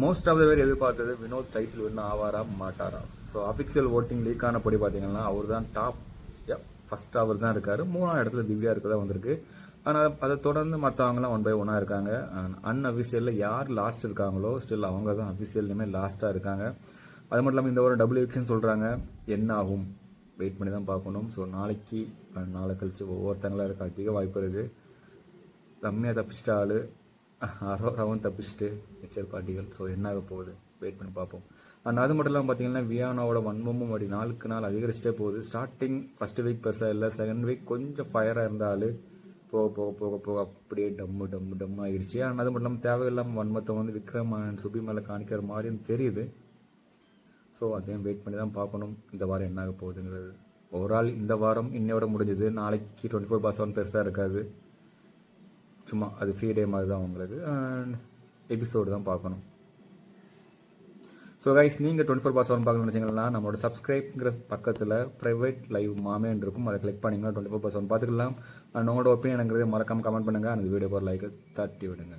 Most of the பேர் எதிர்பார்த்தது Vinod title win ஆவாரா மாட்டாரா. ஸோ அஃபிஷியல் ஓட்டிங் லீக் ஆனபடி பார்த்தீங்கன்னா அவர் தான் டாப், ஃபர்ஸ்ட் அவர் தான் இருக்காரு. 3ஆம் இடத்துல திவ்யா இருக்கதா வந்திருக்கு. ஆனால் அதை தொடர்ந்து மற்றவங்களாம் 1 by 1 இருக்காங்க. அன்அஃபிஷியலில் யார் லாஸ்ட் இருக்காங்களோ ஸ்டில் அவங்க தான் அஃபிஷியல்லையுமே லாஸ்ட்டாக இருக்காங்க. அது மட்டும் இல்லாமல் இந்த ஒரு டபுள் எவிக்ஷன் சொல்கிறாங்க. என்ன ஆகும் வெயிட் பண்ணி தான் பார்க்கணும். ஸோ நாளைக்கு நாளை கழிச்சு ஒவ்வொருத்தங்களாக இருக்க அதிக வாய்ப்பு இருக்குது. ரம்யா தப்பிச்சிட்ட ஆள், அரோராவும் தப்பிச்சுட்டு மிச்சர் பார்ட்டிகள். ஸோ என்ன ஆக போகுது வெயிட் பண்ணி பார்ப்போம். அண்ட் அது மட்டும் இல்லாமல் பார்த்தீங்கன்னா வியானாவோட வன்மமும் அப்படி நாளுக்கு நாள் அதிகரிச்சிட்டே போகுது. ஸ்டார்டிங் ஃபர்ஸ்ட் வீக் பெருசாக இல்லை, செகண்ட் வீக் கொஞ்சம் ஃபயராக இருந்தாலும் போக போக போக போக அப்படியே டம்மு ஆகிடுச்சு. ஆனால் அது மட்டும் இல்லாமல் தேவையில்லாமல் வன்மத்தை வந்து விக்ரம் அண்ட் சுபி மேலே காணிக்கிற மாதிரியும் தெரியுது. ஸோ அதையும் வெயிட் பண்ணி தான் பார்க்கணும் இந்த வாரம் என்ன ஆக போகுதுங்கிறது. ஓவரால் இந்த வாரம் இன்னையோட முடிஞ்சது. நாளைக்கு 24/7 பெருசாக இருக்காது, சும்மா அது ஃப்ரீ டே மாதிரி தான் உங்களுக்கு. அண்ட் எபிசோடு தான் பார்க்கணும். ஸோ கைஸ், நீங்கள் 24/7 பார்க்கணும்னு நினச்சிங்கன்னா நம்மளோட சப்ஸ்கிரைப்ங்கிற பக்கத்தில் ப்ரைவேட் லைவ் மாமேன்னு இருக்கும், அதை கிளிக் பண்ணிங்கன்னா 24/7 பார்த்துக்கலாம். அண்ட் உங்களோட ஒப்பீனியனுங்கிறது மறக்காமல் கமெண்ட் பண்ணுங்கள். அந்த வீடியோ ஒரு லைக்கை தட்டி விடுங்க.